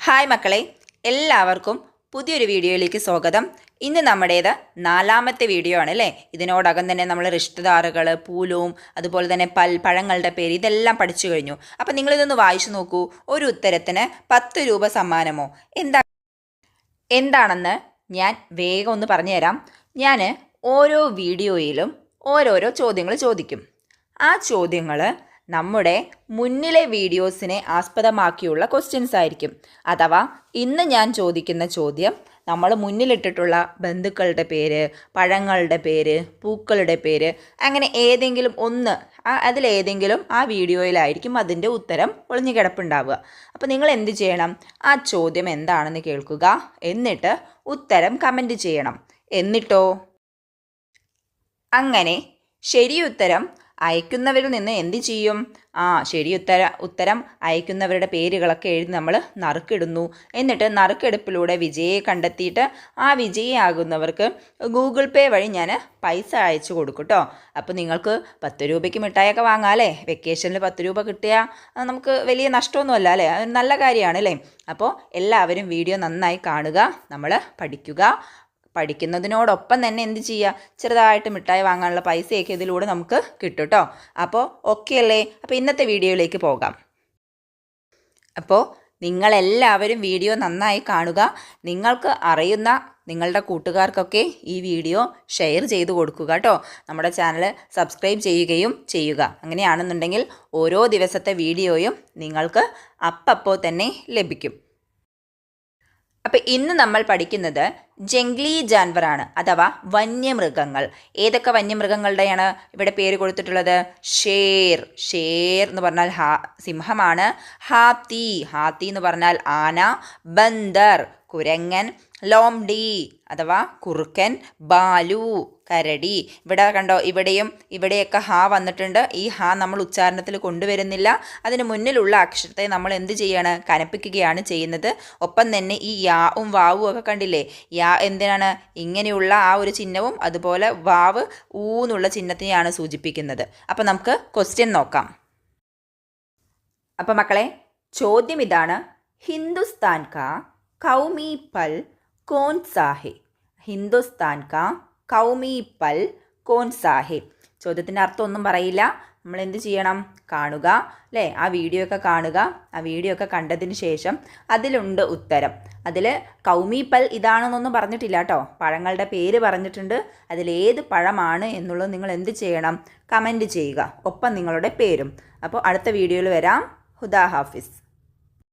Hi മക്കളെ, എല്ലാവർക്കും പുതിയൊരു വീഡിയോയിലേക്ക് സ്വാഗതം. ഇന്ന് നമ്മുടേത് 4ാമത്തെ വീഡിയോ ആണ് അല്ലേ. ഇതിനോടകം തന്നെ നമ്മൾ റിഷ്തദാറുകൾ, പൂലവും അതുപോലെ തന്നെ പഴങ്ങളുടെ പേര് ഇതെല്ലാം പഠിച്ചു കഴിഞ്ഞു. അപ്പം നിങ്ങളിതൊന്ന് വായിച്ചു നോക്കൂ. ഒരു ഉത്തരത്തിന് 10 രൂപ സമ്മാനമോ എന്താണെന്ന് ഞാൻ വേഗം ഒന്ന് പറഞ്ഞുതരാം. ഞാൻ ഓരോ വീഡിയോയിലും ഓരോരോ ചോദ്യങ്ങൾ ചോദിക്കും. ആ ചോദ്യങ്ങൾ നമ്മുടെ മുന്നിലെ വീഡിയോസിനെ ആസ്പദമാക്കിയുള്ള ക്വസ്റ്റ്യൻസ് ആയിരിക്കും. അഥവാ ഇന്ന് ഞാൻ ചോദിക്കുന്ന ചോദ്യം നമ്മൾ മുന്നിലിട്ടിട്ടുള്ള ബന്ധുക്കളുടെ പേര്, പഴങ്ങളുടെ പേര്, പൂക്കളുടെ പേര്, അങ്ങനെ ഏതെങ്കിലും ഒന്ന് അതിലേതെങ്കിലും ആ വീഡിയോയിലായിരിക്കും അതിൻ്റെ ഉത്തരം ഒളിഞ്ഞു കിടപ്പുണ്ടാവുക. അപ്പോൾ നിങ്ങൾ എന്ത് ചെയ്യണം? ആ ചോദ്യം എന്താണെന്ന് കേൾക്കുക, എന്നിട്ട് ഉത്തരം കമൻറ്റ് ചെയ്യണം. എന്നിട്ടോ അങ്ങനെ ശരിയുത്തരം അയക്കുന്നവരിൽ നിന്ന് എന്ത് ചെയ്യും? ഉത്തരം അയക്കുന്നവരുടെ പേരുകളൊക്കെ എഴുതി നമ്മൾ നറുക്കിടുന്നു. എന്നിട്ട് നറുക്കെടുപ്പിലൂടെ വിജയിയെ കണ്ടെത്തിയിട്ട് ആ വിജയിയാകുന്നവർക്ക് ഗൂഗിൾ പേ വഴി ഞാൻ പൈസ അയച്ചു കൊടുക്കും കേട്ടോ. അപ്പോൾ നിങ്ങൾക്ക് 10 രൂപയ്ക്ക് മിഠായിയൊക്കെ വാങ്ങാം അല്ലേ. വെക്കേഷനിൽ 10 രൂപ കിട്ടിയാൽ നമുക്ക് വലിയ നഷ്ടമൊന്നുമല്ല അല്ലേ. അത് നല്ല കാര്യമാണ് അല്ലേ. അപ്പോൾ എല്ലാവരും വീഡിയോ നന്നായി കാണുക, നമ്മൾ പഠിക്കുന്നതിനോടൊപ്പം തന്നെ എന്ത് ചെയ്യുക, ചെറുതായിട്ട് മിഠായി വാങ്ങാനുള്ള പൈസയൊക്കെ ഇതിലൂടെ നമുക്ക് കിട്ടും കേട്ടോ. അപ്പോൾ ഓക്കെ അല്ലേ. അപ്പോൾ ഇന്നത്തെ വീഡിയോയിലേക്ക് പോകാം. അപ്പോൾ നിങ്ങളെല്ലാവരും വീഡിയോ നന്നായി കാണുക. നിങ്ങൾക്ക് അറിയുന്ന നിങ്ങളുടെ കൂട്ടുകാർക്കൊക്കെ ഈ വീഡിയോ ഷെയർ ചെയ്ത് കൊടുക്കുക കേട്ടോ. നമ്മുടെ ചാനൽ സബ്സ്ക്രൈബ് ചെയ്യുക. അങ്ങനെയാണെന്നുണ്ടെങ്കിൽ ഓരോ ദിവസത്തെ വീഡിയോയും നിങ്ങൾക്ക് അപ്പോൾ തന്നെ ലഭിക്കും. അപ്പോൾ ഇന്ന് നമ്മൾ പഠിക്കുന്നത് ജംഗ്ലി ജാൻവറാണ്, അഥവാ വന്യമൃഗങ്ങൾ. ഏതൊക്കെ വന്യമൃഗങ്ങളുടെയാണ് ഇവിടെ പേര് കൊടുത്തിട്ടുള്ളത്? ഷേർ എന്ന് പറഞ്ഞാൽ സിംഹമാണ്. ഹാത്തി എന്ന് പറഞ്ഞാൽ ആന. ബന്ദർ കുരങ്ങൻ. ലോംഡി അഥവാ കുറുക്കൻ. ബാലു കരടി. ഇവിടെ കണ്ടോ, ഇവിടെയൊക്കെ ഹാ വന്നിട്ടുണ്ട്. ഈ ഹാ നമ്മൾ ഉച്ചാരണത്തിൽ കൊണ്ടുവരുന്നില്ല. അതിന് മുന്നിലുള്ള അക്ഷരത്തെ നമ്മൾ എന്ത് ചെയ്യാണ്? കനപ്പിക്കുകയാണ് ചെയ്യുന്നത്. ഒപ്പം തന്നെ ഈ യാവും വാവും ഒക്കെ കണ്ടില്ലേ? യാ എന്തിനാണ്? ഇങ്ങനെയുള്ള ആ ഒരു ചിഹ്നവും അതുപോലെ വാവ് ഊന്നുള്ള ചിഹ്നത്തിനെയാണ് സൂചിപ്പിക്കുന്നത്. അപ്പം നമുക്ക് ക്വസ്റ്റ്യൻ നോക്കാം. അപ്പം മക്കളെ, ചോദ്യം ഇതാണ്: ഹിന്ദുസ്ഥാൻ കാ കൗമി പൽ കോൺ സാ ഹെ? ഹിന്ദുസ്ഥാൻ കാ കൗമി പൽ കോൺ സാ ഹെ? ചോദ്യത്തിൻ്റെ അർത്ഥം ഒന്നും പറയില്ല. നമ്മൾ എന്ത് ചെയ്യണം? കാണുക അല്ലേ. ആ വീഡിയോ ഒക്കെ കാണുക. ആ വീഡിയോ ഒക്കെ കണ്ടതിന് ശേഷം അതിലുണ്ട് ഉത്തരം. അതിൽ കൗമി പൽ ഇതാണെന്നൊന്നും പറഞ്ഞിട്ടില്ല കേട്ടോ. പഴങ്ങളുടെ പേര് പറഞ്ഞിട്ടുണ്ട്. അതിലേത് പഴമാണ് എന്നുള്ളത് നിങ്ങൾ എന്ത് ചെയ്യണം? കമൻറ്റ് ചെയ്യുക, ഒപ്പം നിങ്ങളുടെ പേരും. അപ്പോൾ അടുത്ത വീഡിയോയിൽ വരാം. ഹുദാ ഹാഫിസ്.